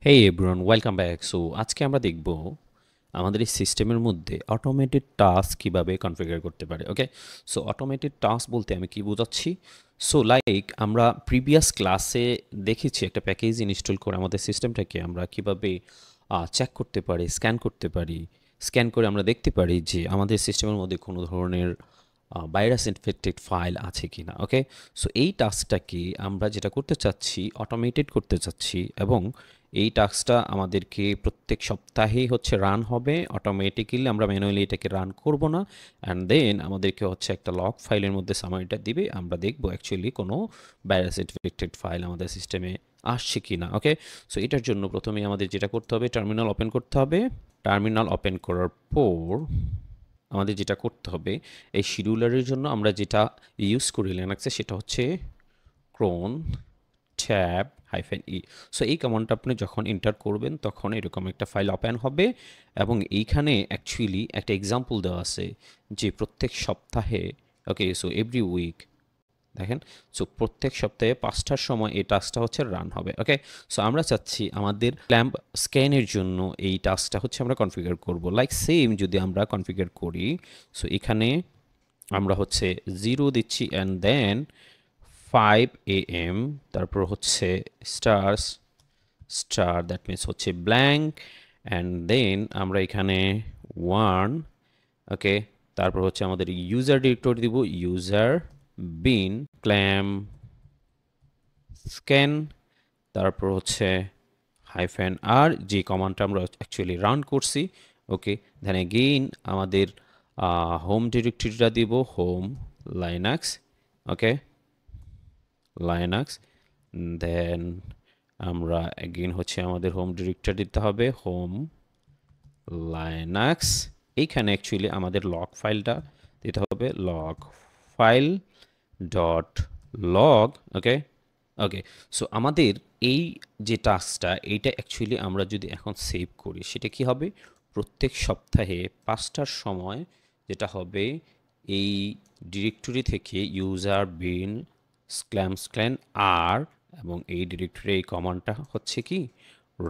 হেই everyone, welcome back. So আজকে আমরা দেখব আমাদের এই সিস্টেমের মধ্যে অটোমেটেড টাস্ক কিভাবে কনফিগার করতে পারে। ওকে, সো অটোমেটেড টাস্ক বলতে আমি কি বোঝাচ্ছি? সো লাইক আমরা প্রিভিয়াস ক্লাসে দেখেছি একটা প্যাকেজ ইনস্টল করে আমাদের সিস্টেমটাকে আমরা কিভাবে চেক করতে পারি, স্ক্যান করতে পারি। স্ক্যান করে আমরা দেখতে পারি যে আমাদের সিস্টেমের মধ্যে কোনো ধরনের ভাইরাস ইনফেক্টেড ফাইল আছে কি না। ওকে, সো এই টাস্কটাকে আমরা যেটা করতে চাচ্ছি, অটোমেটেড করতে চাচ্ছি, এবং এই টাস্কটা আমাদেরকে প্রত্যেক সপ্তাহেই হচ্ছে রান হবে অটোমেটিক্যালি। আমরা ম্যানুয়ালি এটাকে রান করব না। অ্যান্ড দেন আমাদেরকে হচ্ছে একটা লগ ফাইলের মধ্যে সামারিটা দিবে, আমরা দেখব অ্যাকচুয়ালি কোনো ভাইরাস ইনফেক্টেড ফাইল আমাদের সিস্টেমে আসছে কি না। ওকে, সো এটার জন্য প্রথমে আমাদের যেটা করতে হবে, টার্মিনাল ওপেন করতে হবে। টার্মিনাল ওপেন করার পর আমাদের যেটা করতে হবে, এই শিডিউলারের জন্য আমরা যেটা ইউজ করি লিনাক্সে সেটা হচ্ছে ক্রোন ট্যাব -e। সো এই কমান্ডটা আপনি যখন এন্টার করবেন তখন এরকম একটা ফাইল ওপেন হবে, এবং এইখানে অ্যাকচুয়ালি একটা এক্সাম্পল দেওয়া আছে যে প্রত্যেক সপ্তাহে, ওকে, সো এভরি উইক দেখেন, সো প্রত্যেক সপ্তাহে 5টার সময় এই টাস্কটা হচ্ছে রান হবে। ওকে, সো আমরা চাচ্ছি আমাদের ক্ল্যাম্প স্ক্যানের জন্য এই টাস্কটা হচ্ছে আমরা কনফিগার করব। লাইক সেম যদি আমরা কনফিগার করি, সো এখানে আমরা হচ্ছে 0 দিচ্ছি অ্যান্ড দেন 5 AM, তারপর হচ্ছে স্টার স্টার, দ্যাট মিনস হচ্ছে ব্ল্যাঙ্ক, অ্যান্ড দেন আমরা এখানে 1। ওকে, তারপর হচ্ছে আমাদের ইউজার ডিরেক্টরি দিব, ইউজার বিন ক্ল্যাম স্ক্যান, তারপর হচ্ছে -r, যে কমান্ডটা আমরা অ্যাকচুয়ালি রান করছি। ওকে, দেন এগেইন আমাদের হোম ডিরেক্টরিটা দিব, হোম লাইনাক্স। ওকে, লাইনাক্স, দেন আমরা এগেইন হচ্ছে আমাদের হোম ডিরেক্টরি দিতে হবে, হোম লাইনাক্স। এইখানে অ্যাকচুয়ালি আমাদের লগ ফাইলটা দিতে হবে, লগ ফাইল ডট লগ। ওকে, ওকে, সো আমাদের এই যে টাস্কটা, এইটা অ্যাকচুয়ালি আমরা যদি এখন সেভ করি সেটা কি হবে, প্রত্যেক সপ্তাহে 5টার সময় যেটা হবে এই ডিরেক্টরি থেকে ইউজার বিন স্ক্ল্যান আর, এবং এই ডিরেক্টরি এই কমান্ডটা হচ্ছে কি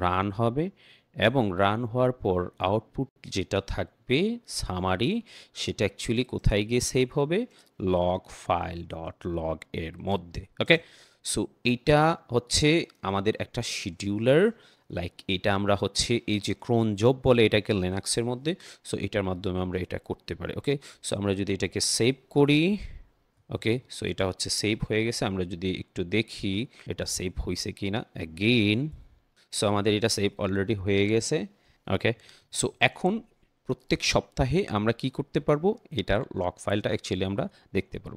রান হবে, এবং রান হওয়ার পর আউটপুট যেটা থাকবে সামারি, সেটা অ্যাকচুয়ালি কোথায় গিয়ে সেভ হবে, লগ ফাইল ডট লগ এর মধ্যে। ওকে, সো এইটা হচ্ছে আমাদের একটা শিডিউলার। লাইক এটা আমরা হচ্ছে এই যে ক্রোন জব বলে এটাকে লিনাক্সের মধ্যে, সো এটার মাধ্যমে আমরা এটা করতে পারি। ওকে, সো আমরা যদি এটাকে সেভ করি, ওকে, সো এটা হচ্ছে সেভ হয়ে গেছে। আমরা যদি একটু দেখি এটা সেভ হয়েছে কি না অ্যাগেইন, সো আমাদের এটা সেভ অলরেডি হয়ে গেছে। ওকে, সো এখন প্রত্যেক সপ্তাহে আমরা কি করতে পারবো, এটার লগ ফাইলটা অ্যাকচুয়ালি আমরা দেখতে পারবো।